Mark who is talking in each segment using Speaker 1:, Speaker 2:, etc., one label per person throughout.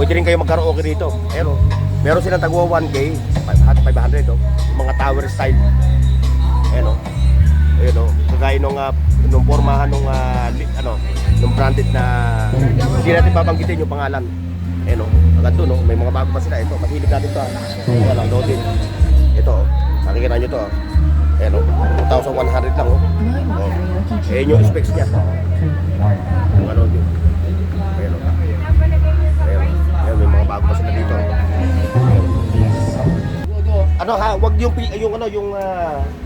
Speaker 1: Pwede rin kayo magkaraoke dito. Pero meron silang tagwa 1K, 500 oh. Yung mga tower style. Ayan oh. Ayan oh. Kagaya nung pormahan nung nung branded na hindi natin babanggitin yung pangalan. Ayan oh. Agad doon oh. May mga bago pa sila. Ito, masilip natin to. Ayan lang, loaded. Ito oh. Makikita nyo to oh. Ayan oh. 2,100 lang oh. Oh. Ayan yung specs niya. Yung ano yun. Ayan oh. Ayan, may mga bago pa sila dito. Ano ha, wag yung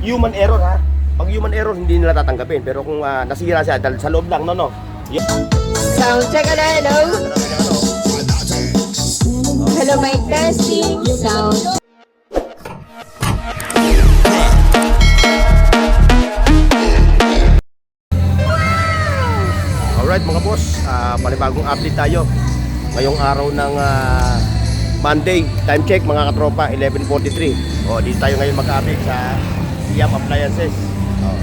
Speaker 1: human error ha. Pag human error hindi nila tatanggapin, pero kung nasira siya dahil sa loob lang no.
Speaker 2: Sound check na, hello. Hello, mic testing. Sound.
Speaker 1: Alright mga boss, panibagong update tayo. Ngayong araw ng Monday, time check mga katropa, 11:43. O, dito tayo ngayon mag-update sa Siam Appliances.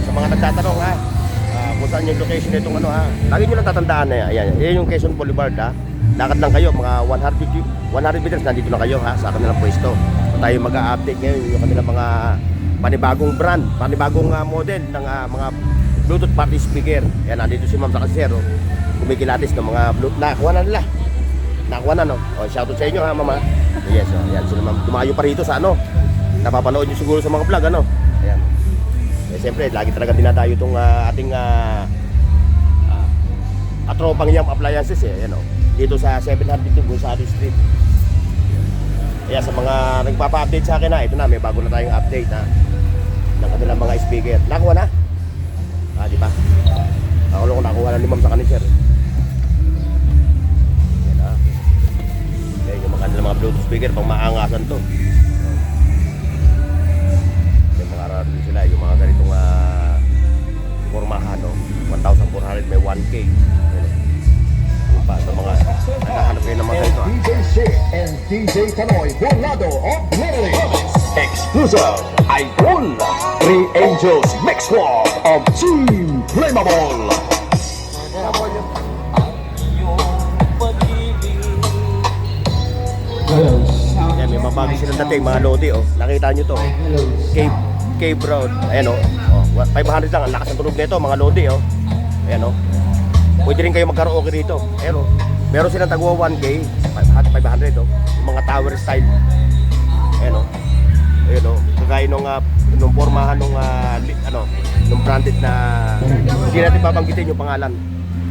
Speaker 1: Sa mga nagtatanong ha, kung saan yung location nitong ano ha, lagi nyo lang tatandaan na yan. Yan yung Quezon Boulevard ha. Lakad lang kayo, mga 100 meters nandito na kayo ha, sa kanilang pwesto. So tayo mag-update ngayon yung kanilang mga panibagong brand, panibagong model ng mga Bluetooth party speaker. Yan, nandito si Ma'am sa kasero. Kumikilatis ng mga Bluetooth. Nakuha na nila. Nakuha na no. O, shoutout sa inyo ha, Mama. Yes, o. Yan, sila Ma'am. Dumayo pa rito sa ano. Napapanood nyo siguro sa mga vlog, ano. Ayan. Eh, siyempre, lagi talaga dinadayo itong ating atropang Siam Appliances eh. Ayan o. Dito sa 702 Gonzales Street. Kaya sa mga nagpapa-update sa akin na, ito na, may bago na tayong update ha. Ng kanilang mga speaker. Nakuha na? Di ba? Ako lang kung nakuha na ni Ma'am sa kanin, sir. Yan ha. Yan yung mga Bluetooth speaker, pang maangasan to. Yung mga raro din sila, yung mga ganitong formahan, no? 1,400 may 1K. Yan o. Pa, sa mga naghahanap kayo ng mga ganito ha.
Speaker 3: DJ Shea and DJ Tanoy Volado of Lily. Exclusive Idol 3 Angels Mix Club of Team Flammable.
Speaker 1: Ayan, may mabagi silang dating mga lodi oh. Nakita nyo to Cape Road. Ayan oh. 500 lang, ang lakas ng tunog nito mga lodi oh. Ayan oh. Pwede rin kayo magkaraoke dito. Ayan oh. Meron silang tagwa 1K, 500 oh. Yung mga tower style. Ayan oh. Ayan o, kagaya nung pormahan nung branded na hindi natin babanggitin yung pangalan.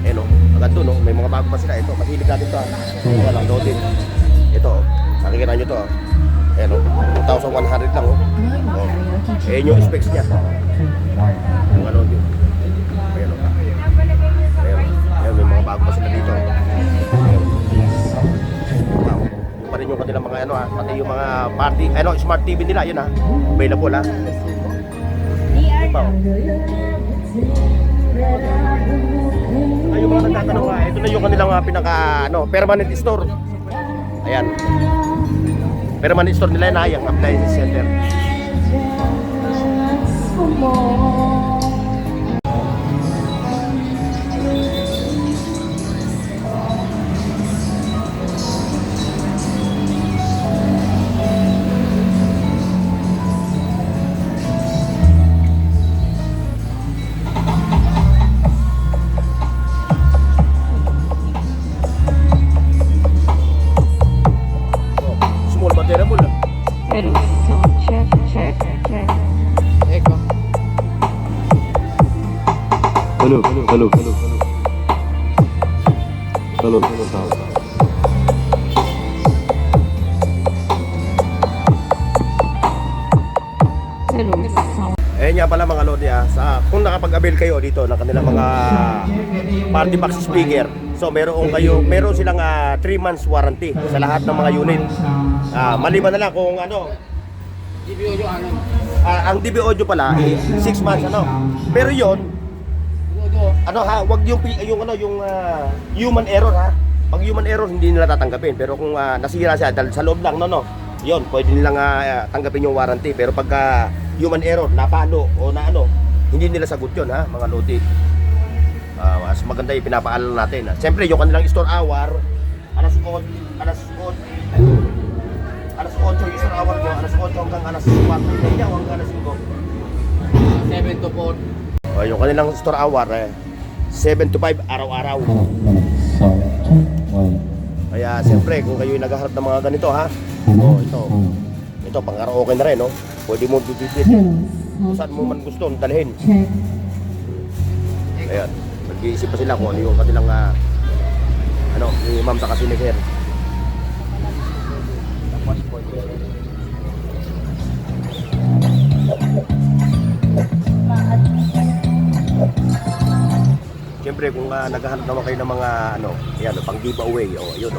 Speaker 1: Ayan o, agad doon o, may mga bago pa sila. Ito, masilip natin to ha. Ito lang, loaded. Ito o, nakikita nyo to ha. Ayan o, 2,100 lang o. Ayan yung specs niya. Yung ano yun. Ayan o. Ayan, may mga bago pa sila dito. Pa rin yung kanilang mga ano ha, pati yung mga party, smart TV nila, yun ha, available ha. Ito yung mga nagtatanong ha, ito na yung kanilang pinaka permanent store. Ayan, permanent store nila yun ha, yung appliance center.
Speaker 4: Hello.
Speaker 1: Ayan nga pala mga lodi kung nakapag-avail kayo dito ng kanilang mga party box speaker. So meron silang 3 months warranty sa lahat ng mga unit. Maliban na lang kung DB audio ang DB audio pala 6 months Pero yon wag yung human error ha. Pag human error hindi nila tatanggapin, pero kung nasira siya dahil sa loob lang yon pwede nilang tanggapin yung warranty. Pero pagka human error, napalo o hindi nila sagot yun ha mga lodi. Mas maganda yung pinapaalala natin. Siyempre yung kanilang store hour Alas 8 yung isang hour mo, alas 8 hanggang alas 4. Hindi ako hanggang alas 5.
Speaker 4: 7 to 4.
Speaker 1: O, yung kanilang store hour, 7 to 5 araw-araw. Kaya siyempre, kung kayo naghaharap ng mga ganito ha, ito pang karaoke na rin, no? Pwede mo bibigyan kung saan mo man gusto dalhin. Ayan, nag-iisip pa sila kung ano yung kanilang ni ma'am sa kasi ni sir. Siyempre kung naghahanap naman kayo ng mga pang giveaway ayun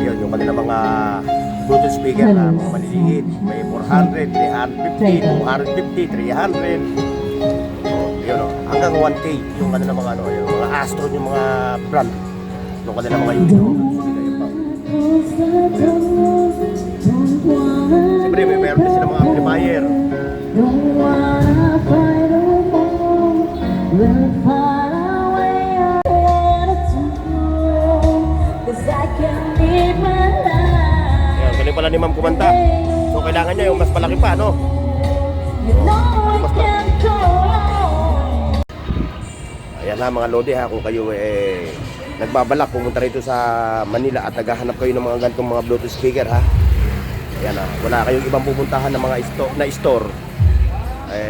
Speaker 1: yung kanilang mga Bluetooth speaker na mga maliliit, may 400, 350, 250, 300. Yun hanggang 1K yung kanilang mga yung mga Astro, yung mga brand ng kanilang mga unit. Siyempre may meron din sila mga amplifier. Ayan, galing pala ni ma'am kumanta. So kailangan niya yung mas malaki pa, no? Mas malaki. Ayan ha mga lodi ha, kung kayo nagbabalak pumunta rito sa Manila at naghahanap kayo ng mga ganitong mga Bluetooth speaker ha. Ayan ha, wala kayong ibang pupuntahan ng mga store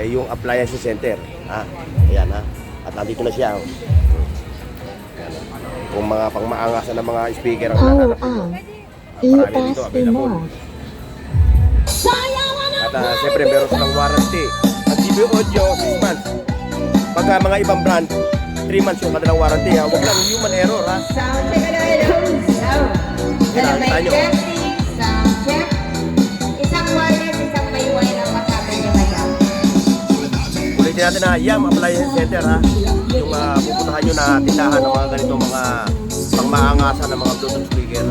Speaker 1: yung appliance center ha. Ayan ha, at nandito na siya. Kung mga pangmaangasan ng mga speaker ang nahanap nyo, marami dito available. At siyempre meron silang warranty. Ang TV Audio 6 months. Pagka mga ibang brand 3 months yung kanilang warranty ha. Huwag lang human error ha.
Speaker 2: Sound check, hello. Sound. Hello, mic testing. Sound check. Isang wireless, isang may wire ang kasama niyo ngayon.
Speaker 1: Ulitin natin na YAM Appliance Center ha. Yung pupuntahan nyo na tindahan ng mga ganito mga pangmaangasan ng mga Bluetooth speaker.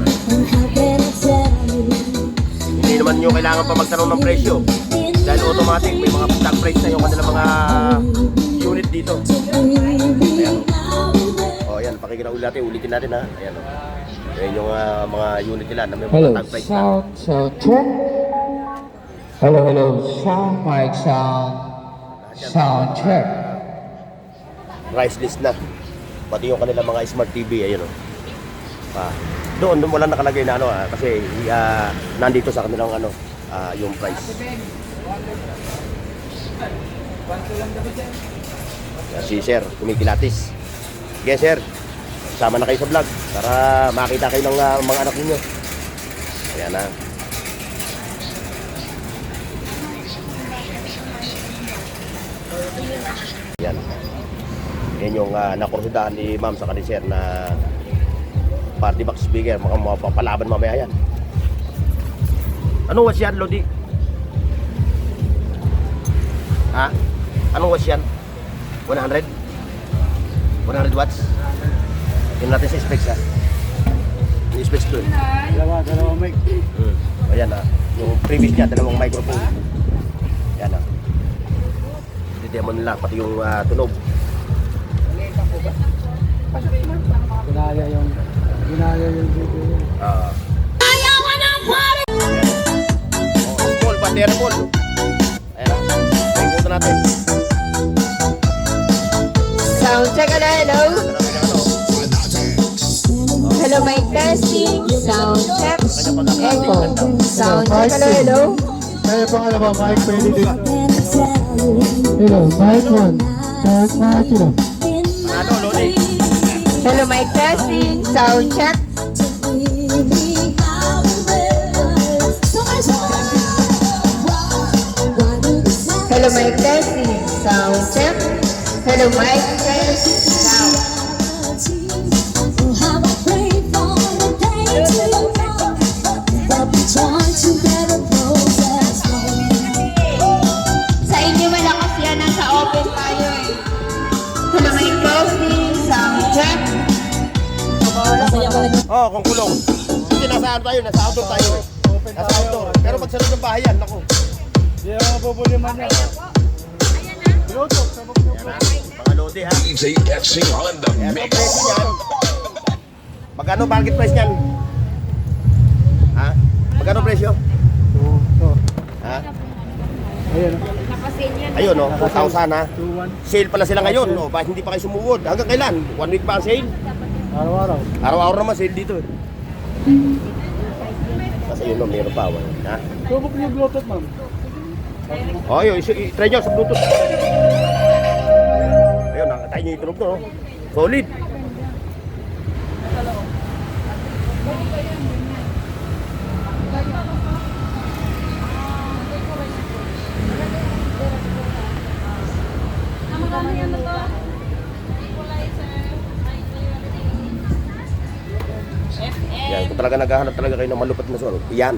Speaker 1: Hindi naman nyo kailangan pa magtanong ng presyo dahil automatic may mga tag price na yung kanilang mga unit dito. Ayan. O yan, ulitin natin ha. Ayan, ayan yung mga unit nila na may mga tag price na.
Speaker 4: Sound check. Hello. Sound mic, sound check.
Speaker 1: Price list na. Pati yung kanilang mga smart TV, ayun o. Doon wala nakalagay na kasi nandito sa kanilang yung price. Si sir, kumikilatis. Sige sir, sama na kayo sa vlog para makita kayo ng mga anak ninyo. Ayan na. Yan. Yan yung nakursudahan ni ma'am sa kanisir na party box speaker. Mga mapapalaban mamaya yan. Anong watts yan, Lodi? Ha? Anong watts yan? 100? 100 watts? Tingnan natin sa specs ha. Yung specs doon.
Speaker 4: Dalawa mic.
Speaker 1: Ayan ha. Yung previous niya, dalawang microphone. Ayan ha. Demo nila, pati yung tunog.
Speaker 4: Ginaya yung video.
Speaker 1: Full, bandera full. Ayan na. Tingnan natin.
Speaker 2: Sound check, hello. Hello, mic testing. Sound check. Echo. Sound check, hello.
Speaker 4: Kaya pangalawa, mic pwede din. Hello, mic 1. Check mic 2.
Speaker 1: Ano, Lodi?
Speaker 2: Hello, mic testing. Sound check. Hello, mic testing. Sound check. Hello, mic testing. Sound. Sa inyo malakas yan, nasa open tayo eh. Hello, mic testing. Sound check.
Speaker 1: Oh, kung kulong. Kasi nasa tayo, nasa outdoor tayo. Nasa outdoor. Pero pag sa loob ng bahay yan, naku.
Speaker 4: Hindi ako pupuliman niya. Bluetooth, sabog niyo po.
Speaker 1: Mga Lodi ha.
Speaker 3: DJ Etsing on the
Speaker 1: Ayan, ang
Speaker 3: mix.
Speaker 1: presyo niyan. Magkano market price niyan? presyo?
Speaker 4: So,
Speaker 1: Ha?
Speaker 4: ayan.
Speaker 2: Nakasin yun.
Speaker 1: Ayun, no? 2,000 ha?
Speaker 4: 2-1.
Speaker 1: Sale pala sila ngayon, no? Bakit hindi pa kayo sumuod? Hanggang kailan? 1 week pa ang sale?
Speaker 4: Araw-araw.
Speaker 1: Araw-araw naman sale dito eh. Kasi yun, no? Meron pa. Ha?
Speaker 4: Subok niyo Bluetooth, ma'am.
Speaker 1: Oh, yun. I-try nyo sa Bluetooth. Ayun, nakatay nyo yung tunog to, no? Solid. Yan, kung talaga naghahanap talaga kayo ng malupit na sunog, yan.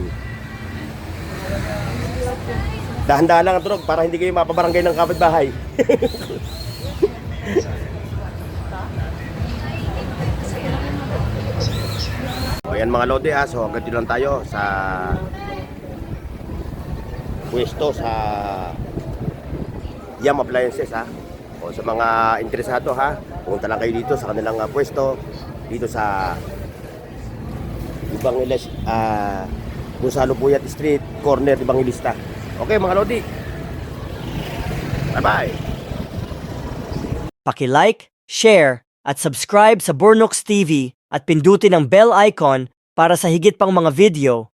Speaker 1: Dahan-dahan lang ang tunog para hindi kayo mapabarangay ng kapitbahay. O yan mga lodi ha, so hanggang dito lang tayo sa pwesto sa Yam Appliances ha. O sa mga interesado ha, pumunta lang kayo dito sa kanilang pwesto dito sa Ibangiles, Gonzalo Puyat Street, corner Ibangilista. Okay mga lodi. Bye-bye.
Speaker 5: Paki-like, share, at subscribe sa Bornox TV at pindutin ang bell icon para sa higit pang mga video.